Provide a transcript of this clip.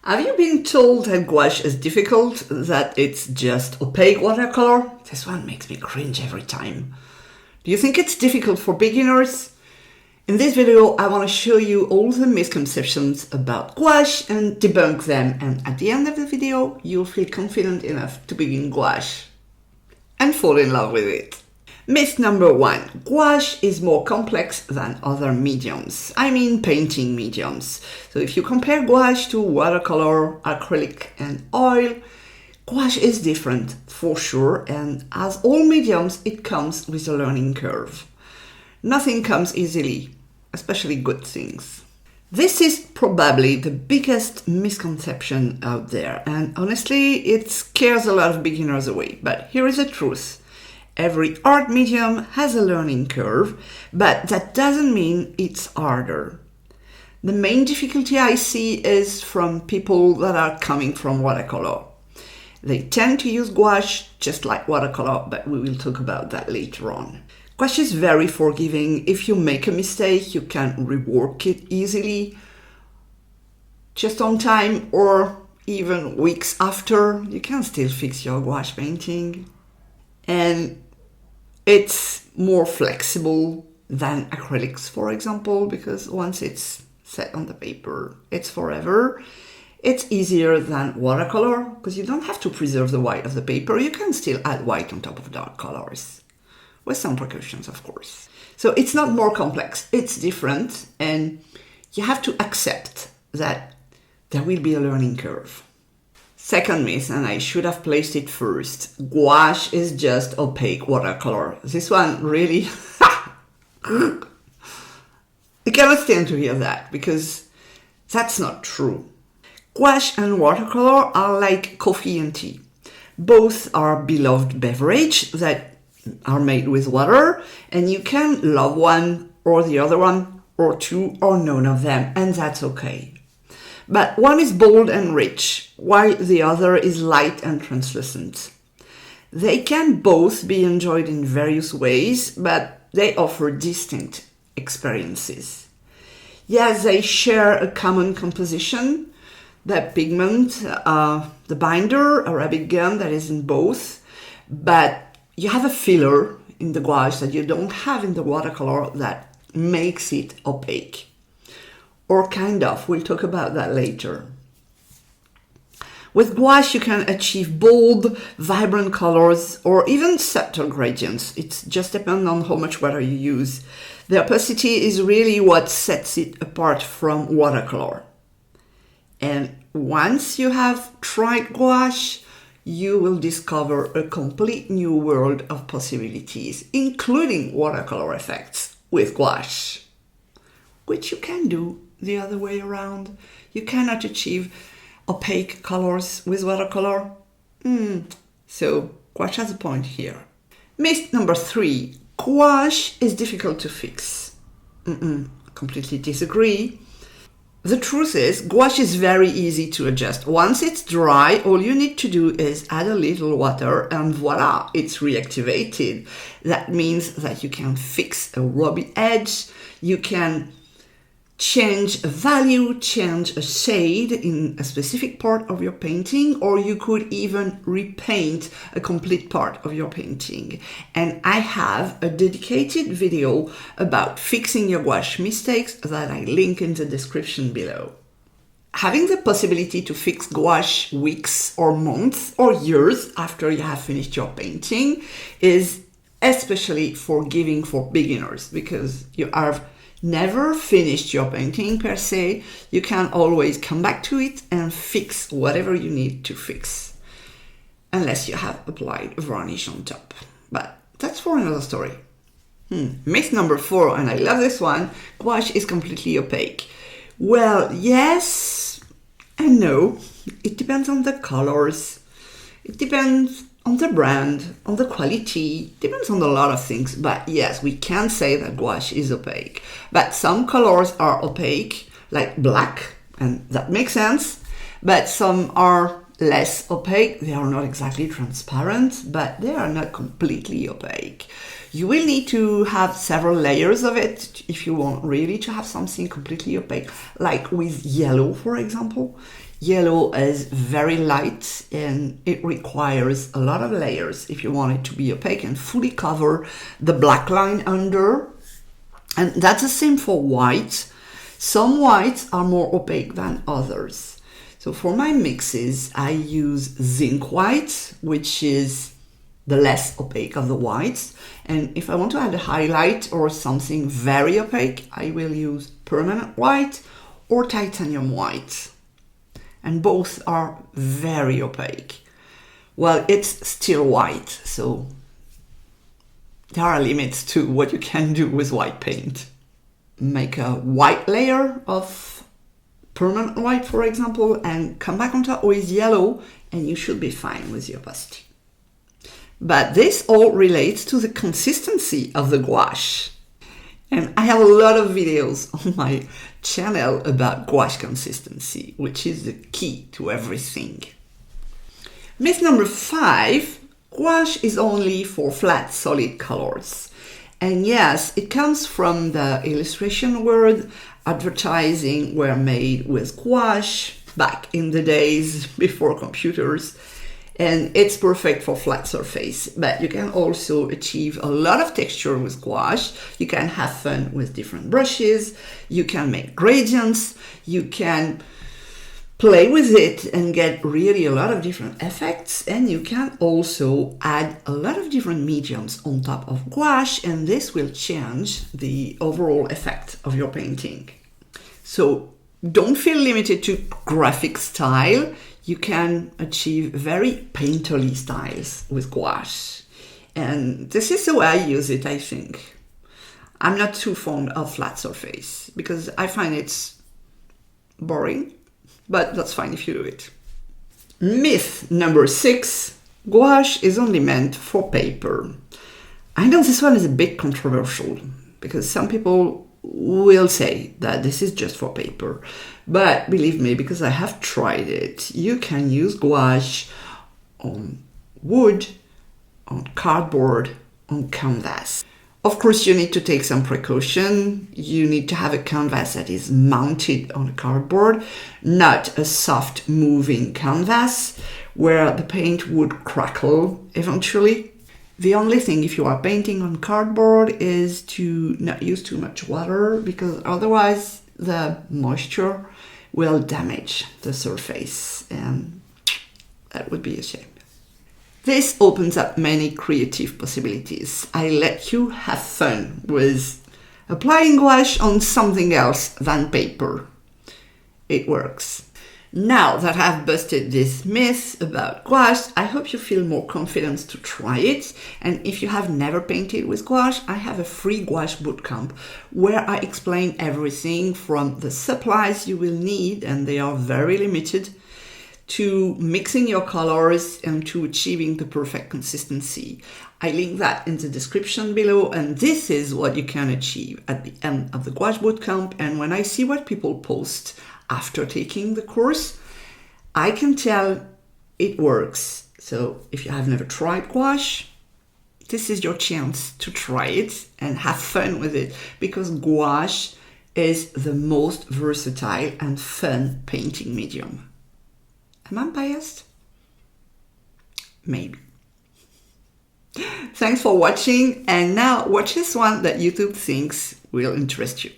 Have you been told that gouache is difficult, that it's just opaque watercolor? This one makes me cringe every time. Do you think it's difficult for beginners? In this video, I want to show you all the misconceptions about gouache and debunk them, and at the end of the video, you'll feel confident enough to begin gouache and fall in love with it. Myth number 1. Gouache is more complex than other mediums. I mean painting mediums. So if you compare gouache to watercolor, acrylic and oil, gouache is different for sure, and as all mediums, it comes with a learning curve. Nothing comes easily, especially good things. This is probably the biggest misconception out there, and honestly, it scares a lot of beginners away. But here is the truth. Every art medium has a learning curve, but that doesn't mean it's harder. The main difficulty I see is from people that are coming from watercolor. They tend to use gouache just like watercolor, but we will talk about that later on. Gouache is very forgiving. If you make a mistake, you can rework it easily, just on time or even weeks after. You can still fix your gouache painting. And it's more flexible than acrylics, for example, because once it's set on the paper, it's forever. It's easier than watercolor because you don't have to preserve the white of the paper. You can still add white on top of dark colors, with some precautions, of course. So it's not more complex, it's different, and you have to accept that there will be a learning curve. Second myth, and I should have placed it first, gouache is just opaque watercolor. This one really, I cannot stand to hear that, because that's not true. Gouache and watercolor are like coffee and tea. Both are beloved beverage that are made with water, and you can love one or the other one, or two, or none of them, and that's okay. But one is bold and rich, while the other is light and translucent. They can both be enjoyed in various ways, but they offer distinct experiences. Yes, they share a common composition, the pigment, the binder, Arabic gum that is in both, but you have a filler in the gouache that you don't have in the watercolor that makes it opaque. Or kind of, we'll talk about that later. With gouache, you can achieve bold, vibrant colors or even subtle gradients. It just depends on how much water you use. The opacity is really what sets it apart from watercolor. And once you have tried gouache, you will discover a complete new world of possibilities, including watercolor effects with gouache, which you can do the other way around. You cannot achieve opaque colors with watercolor. So gouache has a point here. Myth number 3, gouache is difficult to fix. Completely disagree. The truth is, gouache is very easy to adjust. Once it's dry, all you need to do is add a little water and voila, it's reactivated. That means that you can fix a ruby edge, you can change a value, change a shade in a specific part of your painting, or you could even repaint a complete part of your painting. And I have a dedicated video about fixing your gouache mistakes that I link in the description below. Having the possibility to fix gouache weeks or months or years after you have finished your painting is especially forgiving for beginners, because you have never finished your painting per se. You can always come back to it and fix whatever you need to fix, unless you have applied a varnish on top. But that's for another story. Myth number 4, and I love this one, gouache is completely opaque. Well, yes and no. It depends on the colors. It depends on the brand, on the quality, depends on a lot of things. But yes, we can say that gouache is opaque. But some colors are opaque, like black, and that makes sense. But some are less opaque. They are not exactly transparent, but they are not completely opaque. You will need to have several layers of it if you want really to have something completely opaque, like with yellow, for example. Yellow is very light and it requires a lot of layers if you want it to be opaque and fully cover the black line under. And that's the same for white. Some whites are more opaque than others. So for my mixes, I use zinc white, which is the less opaque of the whites. And if I want to add a highlight or something very opaque, I will use permanent white or titanium white. And both are very opaque. Well, it's still white, so there are limits to what you can do with white paint. Make a white layer of permanent white, for example, and come back on top with yellow, and you should be fine with the opacity. But this all relates to the consistency of the gouache. And I have a lot of videos on my channel about gouache consistency, which is the key to everything. Myth number 5, gouache is only for flat, solid colors. And yes, it comes from the illustration world. Advertising were made with gouache back in the days before computers. And it's perfect for flat surface, but you can also achieve a lot of texture with gouache. You can have fun with different brushes. You can make gradients. You can play with it and get really a lot of different effects. And you can also add a lot of different mediums on top of gouache, and this will change the overall effect of your painting. So don't feel limited to graphic style. You can achieve very painterly styles with gouache. And this is the way I use it, I think. I'm not too fond of flat surface because I find it's boring, but that's fine if you do it. Myth number 6, gouache is only meant for paper. I know this one is a bit controversial because some people will say that this is just for paper. But believe me, because I have tried it, you can use gouache on wood, on cardboard, on canvas. Of course, you need to take some precaution. You need to have a canvas that is mounted on cardboard, not a soft moving canvas where the paint would crackle eventually. The only thing if you are painting on cardboard is to not use too much water because otherwise the moisture will damage the surface and that would be a shame. This opens up many creative possibilities. I let you have fun with applying gouache on something else than paper. It works. Now that I've busted this myth about gouache, I hope you feel more confident to try it. And if you have never painted with gouache, I have a free gouache bootcamp where I explain everything from the supplies you will need, and they are very limited, to mixing your colors and to achieving the perfect consistency. I link that in the description below, and this is what you can achieve at the end of the gouache bootcamp. And when I see what people post after taking the course, I can tell it works. So if you have never tried gouache, this is your chance to try it and have fun with it, because gouache is the most versatile and fun painting medium. Am I biased? Maybe. Thanks for watching, and now watch this one that YouTube thinks will interest you.